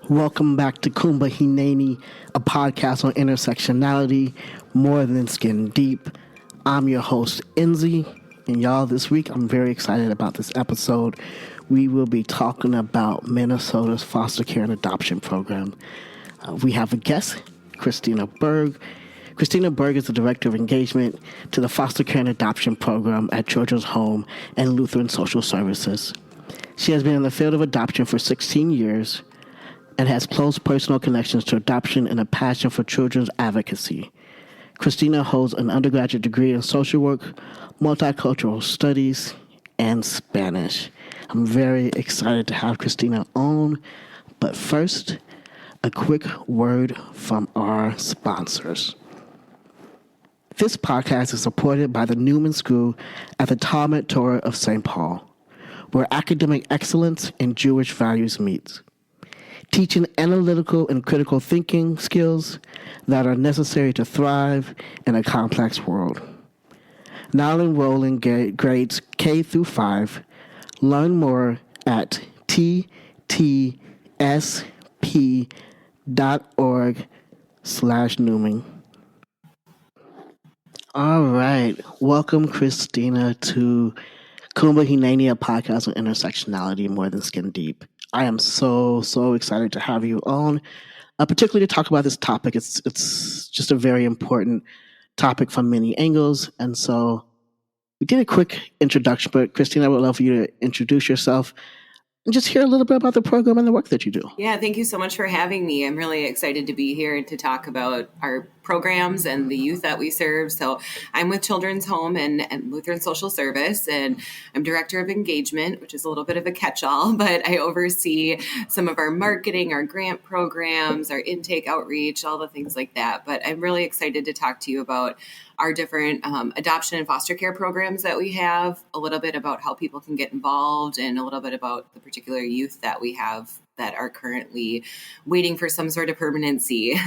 Welcome back to Kumba Hineni, a podcast on intersectionality, more than skin deep. I'm your host, Enzi, and y'all, this week I'm very excited about this episode. We will be talking about Minnesota's foster care and adoption program. We have a guest, Kristina Berg. Kristina Berg is the Director of Engagement to the Foster Care and Adoption Program at Children's Home and Lutheran Social Services. She has been in the field of adoption for 16 years and has close personal connections to adoption and a passion for children's advocacy. Kristina holds an undergraduate degree in social work, multicultural studies, and Spanish. I'm very excited to have Kristina on, but first, a quick word from our sponsors. This podcast is supported by the Newman School at the Talmud Torah of St. Paul, where academic excellence and Jewish values meet, teaching analytical and critical thinking skills that are necessary to thrive in a complex world. Now enroll in grades K through 5. Learn more at ttsp.org/Newman. All right. Welcome, Kristina, to Kumba Hineni, a podcast on intersectionality, more than skin deep. I am so excited to have you on, particularly to talk about this topic. It's just a very important topic from many angles. And so we did a quick introduction, but Kristina, I would love for you to introduce yourself and just hear a little bit about the program and the work that you do. Yeah, thank you so much for having me. I'm really excited to be here to talk about our programs and the youth that we serve. So I'm with Children's Home and Lutheran Social Service, and I'm Director of Engagement, which is a little bit of a catch-all, but I oversee some of our marketing, our grant programs, our intake outreach, all the things like that. But I'm really excited to talk to you about our different adoption and foster care programs that we have, a little bit about how people can get involved, and a little bit about the particular youth that we have that are currently waiting for some sort of permanency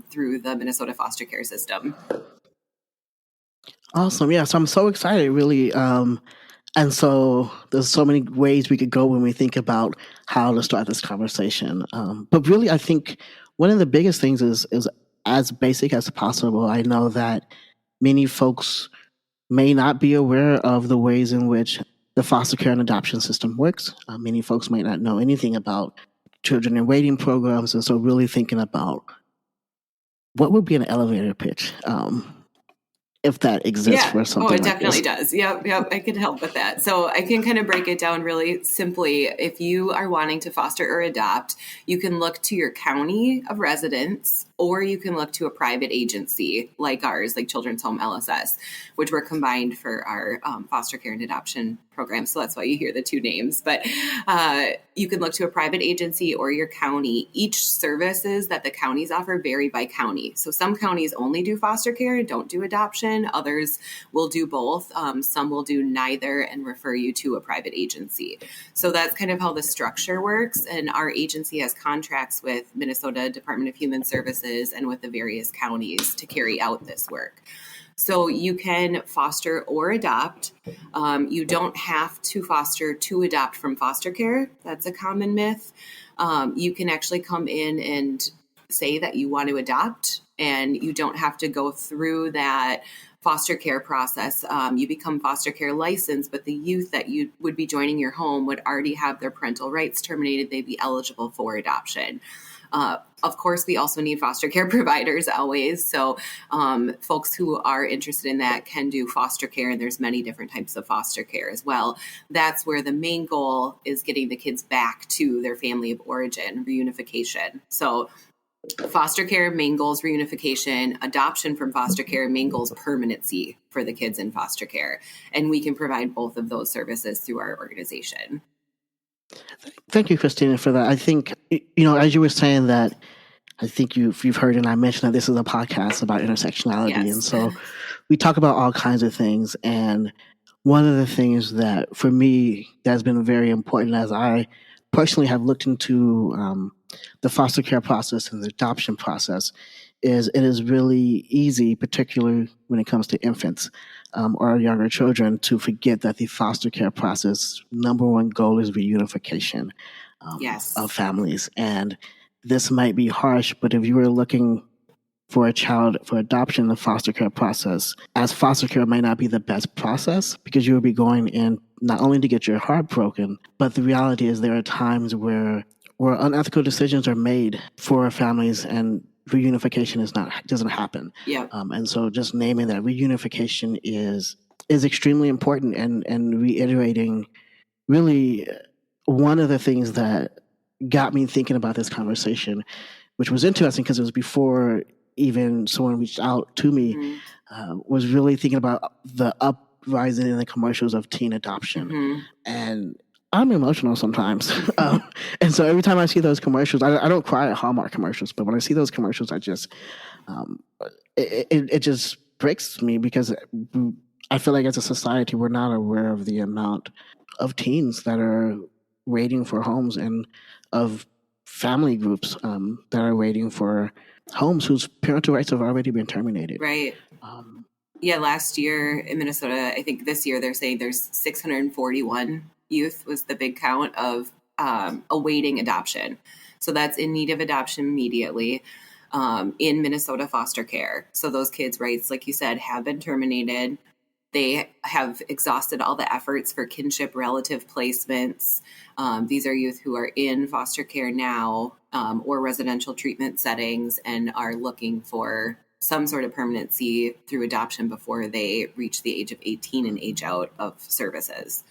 through the Minnesota foster care system. Awesome. Yeah, so I'm so excited, really. And so there's so many ways we could go when we think about how to start this conversation. But really, I think one of the biggest things is as basic as possible. I know that many folks may not be aware of the ways in which the foster care and adoption system works. Many folks might not know anything about children in waiting programs. And so really thinking about what would be an elevator pitch, if that exists for something like this. Oh, it definitely does. Yep, I can help with that. So I can kind of break it down really simply. If you are wanting to foster or adopt, you can look to your county of residence, or you can look to a private agency like ours, like Children's Home LSS, which we're combined for our foster care and adoption program. So that's why you hear the two names. But you can look to a private agency or your county. Each services that the counties offer vary by county. So some counties only do foster care and don't do adoption. Others will do both. Some will do neither and refer you to a private agency. So that's kind of how the structure works. And our agency has contracts with Minnesota Department of Human Services and with the various counties to carry out this work. So you can foster or adopt. You don't have to foster to adopt from foster care. That's a common myth. You can actually come in and say that you want to adopt, and you don't have to go through that foster care process. You become foster care licensed, but the youth that you would be joining your home would already have their parental rights terminated. They'd be eligible for adoption. Of course, we also need foster care providers always. So folks who are interested in that can do foster care, and there's many different types of foster care as well. That's where the main goal is getting the kids back to their family of origin, reunification. So foster care, main goal is reunification. Adoption from foster care, main goal is permanency for the kids in foster care. And we can provide both of those services through our organization. Thank you, Kristina, for that. I think, as you were saying that, I think you've heard, and I mentioned that this is a podcast about intersectionality. Yes. And so we talk about all kinds of things. And one of the things that, for me, that's been very important as I personally have looked into the foster care process and the adoption process is it is really easy, particularly when it comes to infants or younger children, to forget that the foster care process, number one goal is reunification of families. And this might be harsh, but if you were looking for a child for adoption in the foster care process, as foster care might not be the best process because you will be going in not only to get your heart broken, but the reality is there are times where unethical decisions are made for families and reunification doesn't happen. Yeah. And so just naming that reunification is extremely important, and reiterating really one of the things that got me thinking about this conversation, which was interesting because it was before even someone reached out to me, was really thinking about the uprising in the commercials of teen adoption. And I'm emotional sometimes. And so every time I see those commercials, I don't cry at Hallmark commercials, but when I see those commercials, I just, it just breaks me because I feel like as a society, we're not aware of the amount of teens that are waiting for homes and of family groups that are waiting for homes whose parental rights have already been terminated. Right. Yeah, last year in Minnesota, I think this year they're saying there's 641 youth was the big count of awaiting adoption. So that's in need of adoption immediately in Minnesota foster care. So those kids' rights, like you said, have been terminated. They have exhausted all the efforts for kinship relative placements. These are youth who are in foster care now or residential treatment settings and are looking for some sort of permanency through adoption before they reach the age of 18 and age out of services.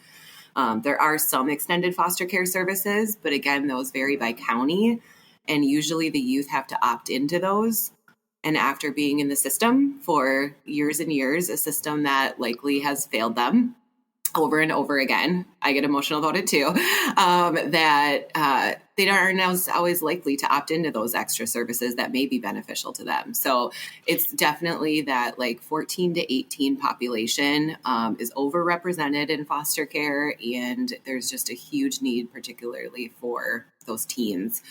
There are some extended foster care services, but again, those vary by county. And usually the youth have to opt into those. And after being in the system for years and years, a system that likely has failed them over and over again, I get emotional about it too, that they aren't always likely to opt into those extra services that may be beneficial to them. So it's definitely that like 14 to 18 population is overrepresented in foster care. And there's just a huge need, particularly for those teens,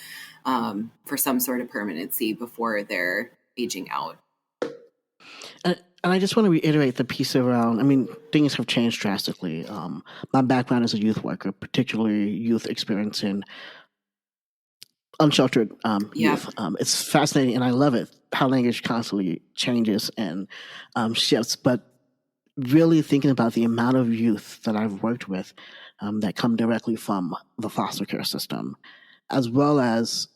for some sort of permanency before they're aging out. And I just want to reiterate the piece around, I mean, things have changed drastically. My background as a youth worker, particularly youth experiencing unsheltered youth. It's fascinating, and I love it, how language constantly changes and shifts. But really thinking about the amount of youth that I've worked with that come directly from the foster care system, as well as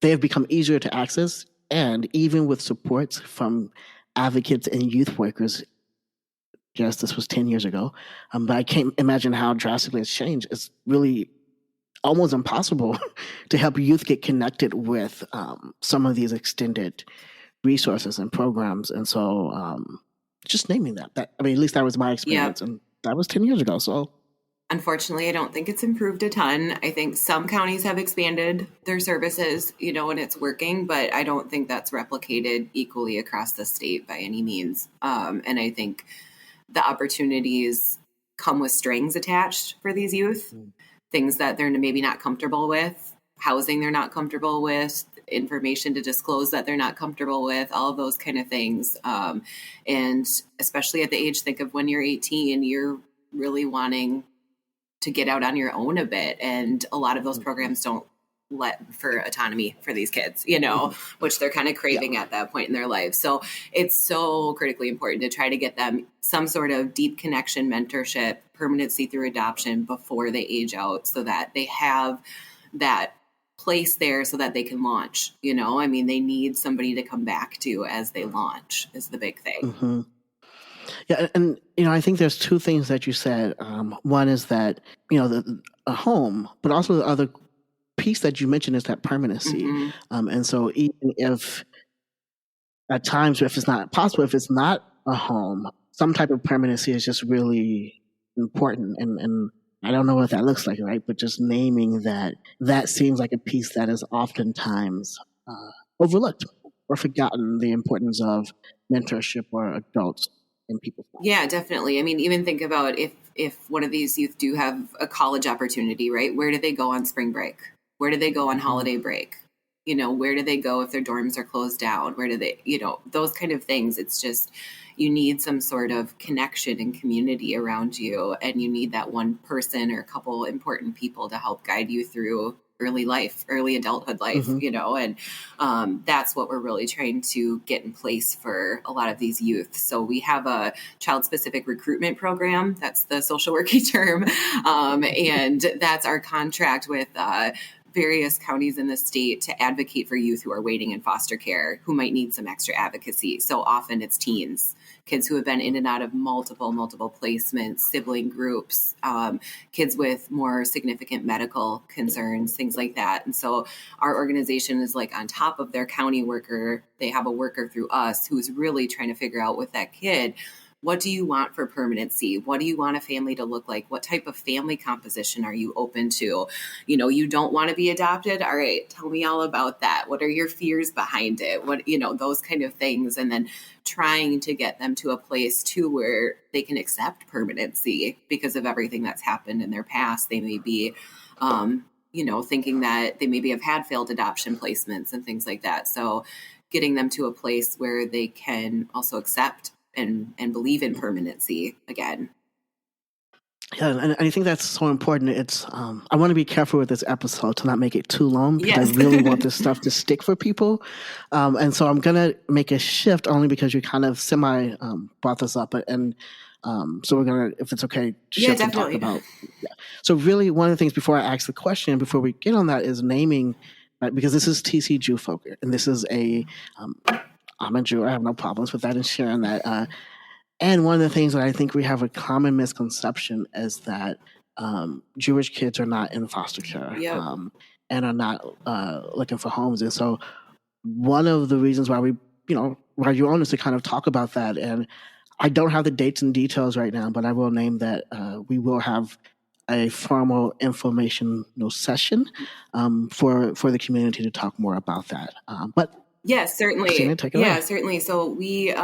they have become easier to access, and even with supports from advocates and youth workers. Yes, this was 10 years ago, but I can't imagine how drastically it's changed. It's really almost impossible to help youth get connected with some of these extended resources and programs. And so just naming that, I mean, at least that was my experience, and that was 10 years ago. So unfortunately, I don't think it's improved a ton. I think some counties have expanded their services, and it's working, but I don't think that's replicated equally across the state by any means. And I think the opportunities come with strings attached for these youth, things that they're maybe not comfortable with, housing they're not comfortable with, information to disclose that they're not comfortable with, all of those kind of things. And especially at the age, think of when you're 18, you're really wanting to get out on your own a bit. And a lot of those programs don't let for autonomy for these kids, which they're kind of craving at that point in their life. So it's so critically important to try to get them some sort of deep connection, mentorship, permanency through adoption before they age out, so that they have that place there so that they can launch. I mean, they need somebody to come back to as they launch is the big thing. Mm-hmm. Yeah, and I think there's two things that you said. One is that a home, but also the other piece that you mentioned is that permanency. And so even if at times, if it's not possible, if it's not a home, some type of permanency is just really important. And I don't know what that looks like, right? But just naming that seems like a piece that is oftentimes overlooked or forgotten, the importance of mentorship or adults in people's lives. Yeah, definitely. I mean, even think about if one of these youth do have a college opportunity, right? Where do they go on spring break? Where do they go on holiday break? Where do they go if their dorms are closed down? Where do they, those kind of things. It's just, you need some sort of connection and community around you. And you need that one person or a couple important people to help guide you through early life, early adulthood life, Mm-hmm. and that's what we're really trying to get in place for a lot of these youth. So we have a child-specific recruitment program. That's the social worky term. And that's our contract with various counties in the state to advocate for youth who are waiting in foster care, who might need some extra advocacy. So often it's teens, kids who have been in and out of multiple placements, sibling groups, kids with more significant medical concerns, things like that. And so our organization is like on top of their county worker. They have a worker through us who's really trying to figure out with that kid, what do you want for permanency? What do you want a family to look like? What type of family composition are you open to? You don't want to be adopted. All right, tell me all about that. What are your fears behind it? Those kind of things. And then trying to get them to a place too where they can accept permanency because of everything that's happened in their past. They may be, thinking that they maybe have had failed adoption placements and things like that. So getting them to a place where they can also accept and believe in permanency again. Yeah, and I think that's so important. It's I want to be careful with this episode to not make it too long because Yes. I really want this stuff to stick for people. And so I'm gonna make a shift only because you kind of semi brought this up, and so we're gonna, if it's okay, shift and talk about. Yeah. So really, one of the things before I ask the question, before we get on that, is naming, right? Because this is TC Jew folk, and this is I'm a Jew. I have no problems with that and sharing that. And one of the things that I think we have a common misconception is that Jewish kids are not in foster care Yep. And are not looking for homes. And so one of the reasons why why you want us to kind of talk about that, and I don't have the dates and details right now, but I will name that we will have a formal informational session for the community to talk more about that. But yes, certainly. Christina, take it away. Certainly. So we,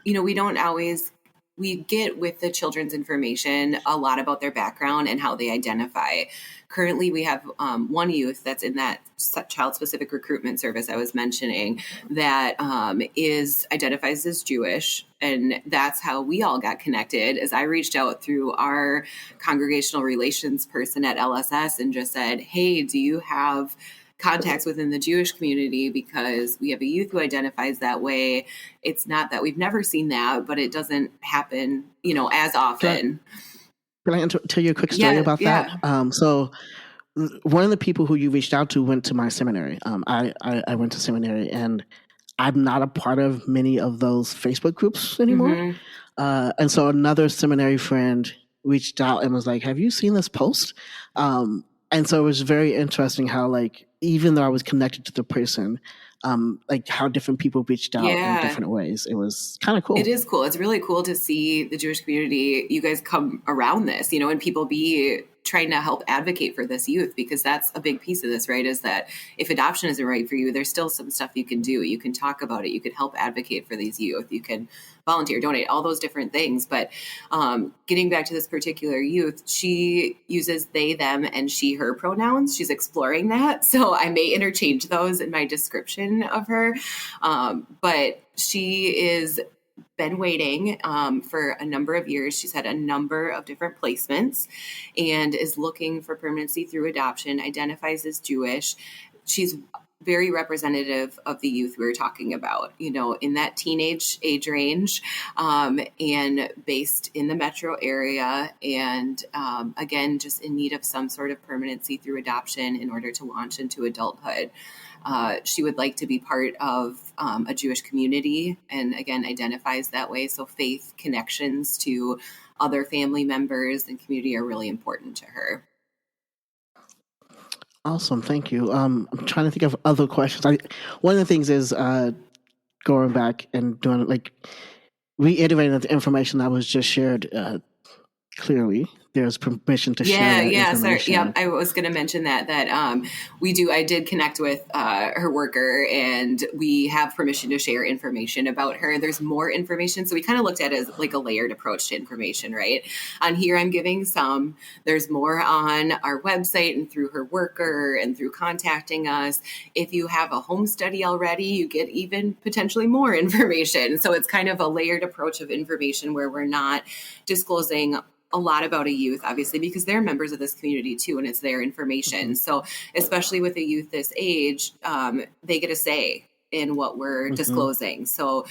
we don't always, we get with the children's information a lot about their background and how they identify. Currently, we have one youth that's in that child-specific recruitment service I was mentioning that identifies as Jewish, and that's how we all got connected. As I reached out through our congregational relations person at LSS and just said, "Hey, do you have contacts within the Jewish community, because we have a youth who identifies that way." It's not that we've never seen that, but it doesn't happen, as often. Can I tell you a quick story about that? So one of the people who you reached out to went to my seminary. I went to seminary, and I'm not a part of many of those Facebook groups anymore. Mm-hmm. And so another seminary friend reached out and was like, "Have you seen this post?" And so it was very interesting how, even though I was connected to the person, how different people reached out in different ways. It was kind of cool. It is cool. It's really cool to see the Jewish community, you guys come around this, and people be trying to help advocate for this youth, because that's a big piece of this, right? Is that if adoption isn't right for you, there's still some stuff you can do. You can talk about it. You can help advocate for these youth. You can volunteer, donate, all those different things. But getting back to this particular youth, she uses they, them, and she, her pronouns. She's exploring that. So I may interchange those in my description of her. But she is been waiting for a number of years. She's had a number of different placements and is looking for permanency through adoption, identifies as Jewish. She's very representative of the youth we were talking about, in that teenage age range, and based in the metro area. And again, just in need of some sort of permanency through adoption in order to launch into adulthood. She would like to be part of a Jewish community, and again, identifies that way. So faith connections to other family members and community are really important to her. Awesome. Thank you. I'm trying to think of other questions. One of the things is going back and doing reiterating the information that was just shared clearly. There's permission to share that information. Sorry. I was going to mention that I did connect with her worker, and we have permission to share information about her. There's more information. So we kind of looked at it as like a layered approach to information, right? On here, I'm giving some. There's more on our website and through her worker and through contacting us. If you have a home study already, you get even potentially more information. So it's kind of a layered approach of information where we're not disclosing a lot about a youth, obviously, because they're members of this community too, and it's their information. So especially with a youth this age, they get a say in what we're disclosing. So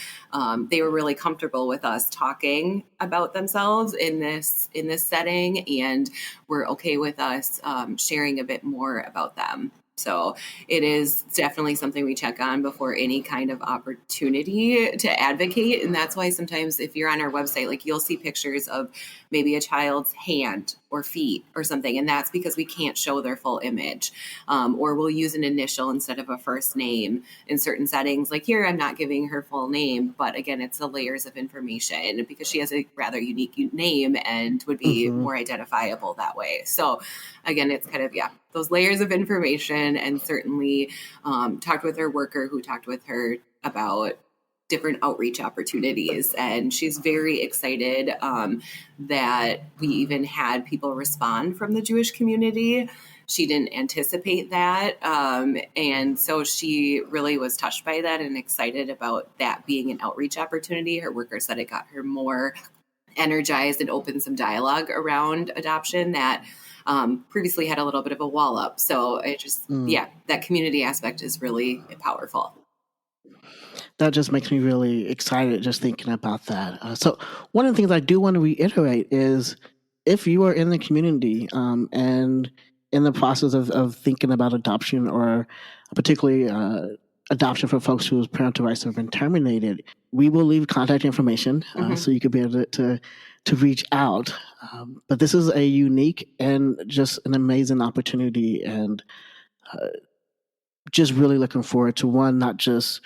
they were really comfortable with us talking about themselves in this setting, and we're okay with us sharing a bit more about them. So it is definitely something we check on before any kind of opportunity to advocate. And that's why sometimes if you're on our website, like you'll see pictures of maybe a child's hand or feet or something. And that's because we can't show their full image. Or we'll use an initial instead of a first name in certain settings. Like here, I'm not giving her full name, but again, it's the layers of information because she has a rather unique name and would be more identifiable that way. So again, it's kind of, those layers of information, and certainly talked with her worker who talked with her about different outreach opportunities. And she's very excited that we even had people respond from the Jewish community. She didn't anticipate that. And so she really was touched by that and excited about that being an outreach opportunity. Her worker said it got her more energized and opened some dialogue around adoption that previously had a little bit of a wall up. So it just, that community aspect is really powerful. That just makes me really excited just thinking about that. So one of the things I do want to reiterate is if you are in the community and in the process of thinking about adoption, or particularly adoption for folks whose parental rights have been terminated, we will leave contact information so you could be able to reach out. But this is a unique and just an amazing opportunity, and just really looking forward to one, not just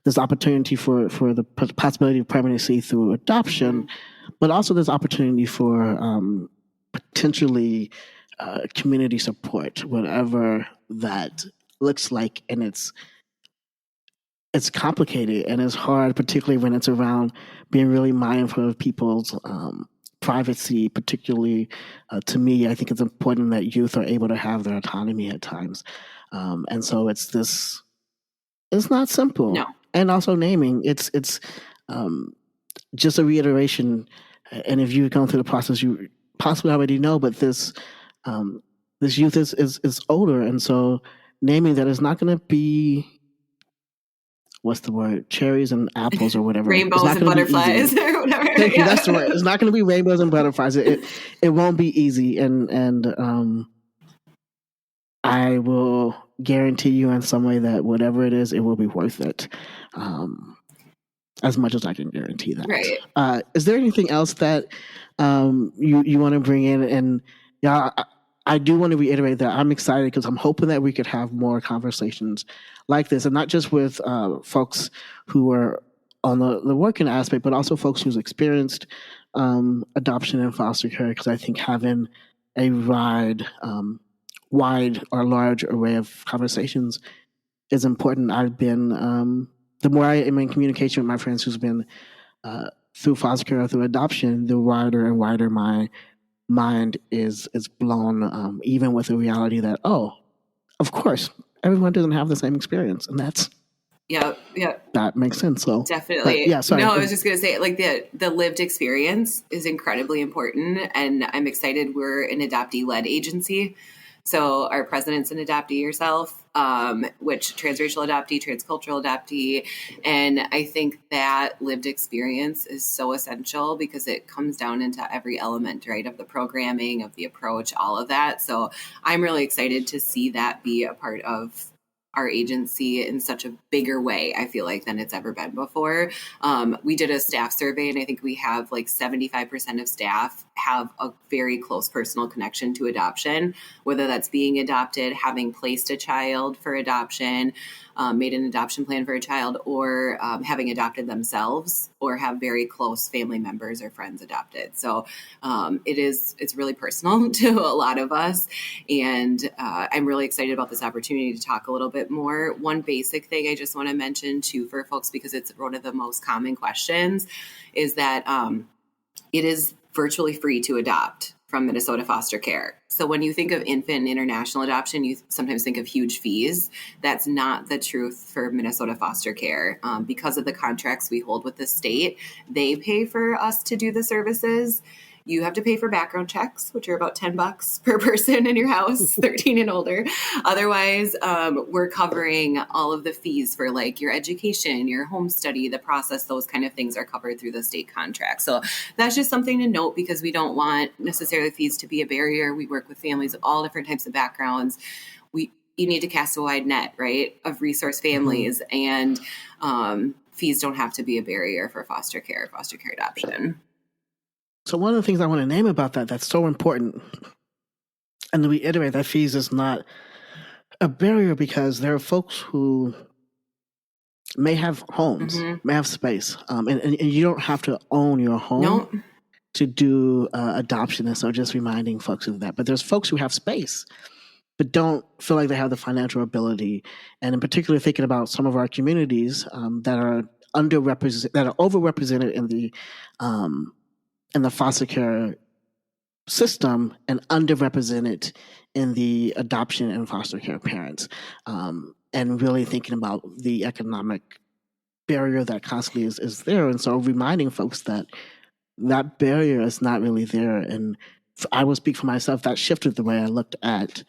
this opportunity for the possibility of permanency through adoption, but also this opportunity for potentially community support, whatever that looks like. And it's complicated and it's hard, particularly when it's around being really mindful of people's privacy. Particularly to me, I think it's important that youth are able to have their autonomy at times. And so it's not simple. No. And also naming, it's just a reiteration. And if you've gone through the process, you possibly already know, but this youth is older. And so naming that is not going to be, what's the word? Cherries and apples or whatever. Rainbows and butterflies or whatever. Thank you. That's the word. It's not going to be rainbows and butterflies. It won't be easy. And I will guarantee you in some way that whatever it is, it will be worth it. As much as I can guarantee that. Right. Is there anything else that you want to bring in? And I do want to reiterate that I'm excited because I'm hoping that we could have more conversations like this, and not just with folks who are on the working aspect, but also folks who's experienced adoption and foster care, because I think having a wide or large array of conversations is important. I've been, the more I am in communication with my friends who's been through foster care or through adoption, the wider and wider my mind is blown, even with the reality that, of course, everyone doesn't have the same experience. And that's, that makes sense. So definitely. Yeah, sorry. No, I was just going to say, like, the lived experience is incredibly important. And I'm excited we're an adoptee-led agency. So our president's an adoptee yourself, which transracial adoptee, transcultural adoptee. And I think that lived experience is so essential because it comes down into every element, right, of the programming, of the approach, all of that. So I'm really excited to see that be a part of our agency in such a bigger way, I feel like, than it's ever been before. We did a staff survey, and I think we have like 75% of staff have a very close personal connection to adoption, whether that's being adopted, having placed a child for adoption, made an adoption plan for a child, or having adopted themselves, or have very close family members or friends adopted. So it's really personal to a lot of us. And I'm really excited about this opportunity to talk a little bit more. One basic thing I just want to mention too for folks, because it's one of the most common questions, is that it is virtually free to adopt from Minnesota foster care. So when you think of infant international adoption, you sometimes think of huge fees. That's not the truth for Minnesota foster care. Because of the contracts we hold with the state, they pay for us to do the services. You have to pay for background checks, which are about $10 per person in your house, 13 and older. Otherwise, we're covering all of the fees for like your education, your home study, the process, those kind of things are covered through the state contract. So that's just something to note because we don't want necessarily fees to be a barrier. We work with families of all different types of backgrounds. You need to cast a wide net, right, of resource families, and fees don't have to be a barrier for foster care adoption. So one of the things I want to name about that's so important, and to reiterate that fees is not a barrier because there are folks who may have homes, may have space, and you don't have to own your home to do adoption. And so just reminding folks of that. But there's folks who have space but don't feel like they have the financial ability. And in particular, thinking about some of our communities that are overrepresented in the foster care system and underrepresented in the adoption and foster care parents, and really thinking about the economic barrier that constantly is there. And so reminding folks that barrier is not really there. And I will speak for myself, that shifted the way I looked at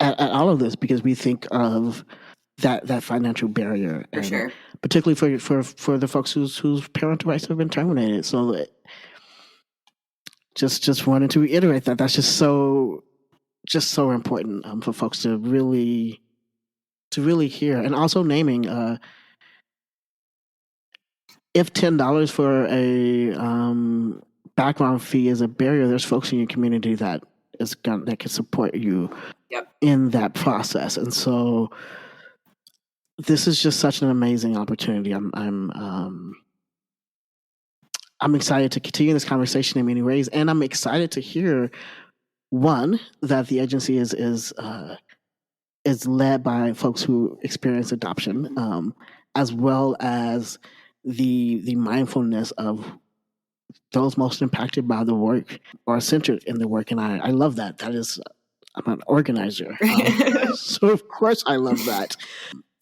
all of this, because we think of that financial barrier, for sure, particularly for the folks whose parental rights have been terminated. So just wanted to reiterate that's just so important for folks to really hear, and also naming if $10 for a background fee is a barrier, there's folks in your community that can support you in that process. And so this is just such an amazing opportunity. I'm excited to continue this conversation in many ways, and I'm excited to hear one that the agency is led by folks who experience adoption, as well as the mindfulness of those most impacted by the work or centered in the work. And I love that. That is, I'm an organizer. So of course I love that.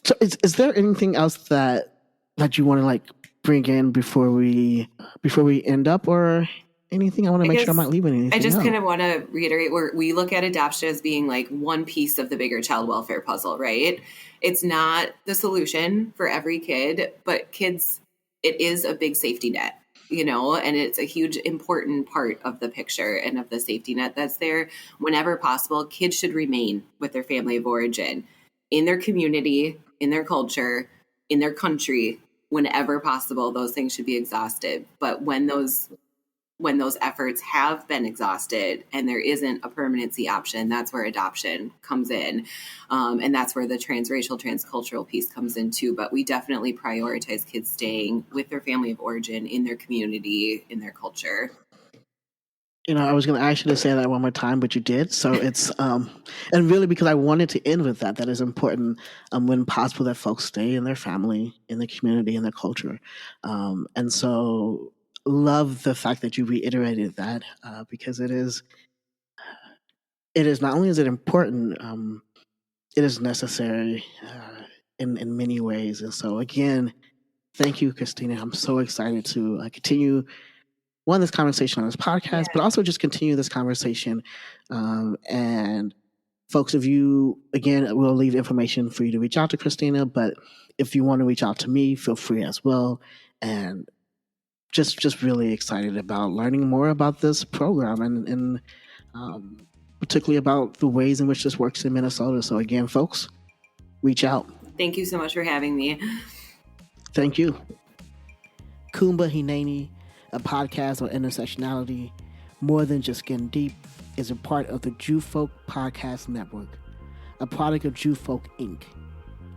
So is there anything else that you want to like bring in before we end up, or anything? I want to make sure I'm not leaving anything. I just kind of want to reiterate we look at adoption as being like one piece of the bigger child welfare puzzle, right? It's not the solution for every kid, but kids, it is a big safety net. And it's a huge, important part of the picture and of the safety net that's there. Whenever possible, kids should remain with their family of origin, in their community, in their culture, in their country. Whenever possible, those things should be exhausted. But when those efforts have been exhausted and there isn't a permanency option, that's where adoption comes in. And that's where the transracial, transcultural piece comes in too. But we definitely prioritize kids staying with their family of origin, in their community, in their culture. I was going to ask you to say that one more time, but you did. So it's, and really because I wanted to end with that is important, when possible, that folks stay in their family, in the community, in their culture. And so love the fact that you reiterated that, because it is not only is it important, it is necessary in many ways. And so again, thank you, Kristina. I'm so excited to continue this conversation on this podcast, but also just continue this conversation. And folks, if you, again, we'll leave information for you to reach out to Kristina, but if you want to reach out to me, feel free as well. And just really excited about learning more about this program and particularly about the ways in which this works in Minnesota. So again, folks, reach out. Thank you so much for having me. Thank you. Kumba Hineni, a podcast on intersectionality, more than just getting deep, is a part of the Jew Folk Podcast Network, a product of Jew Folk Inc.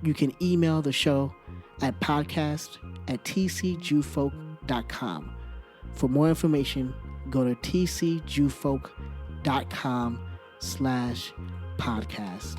You can email the show at podcast@tcjewfolk.com. For more information, go to tcjewfolk.com/podcast.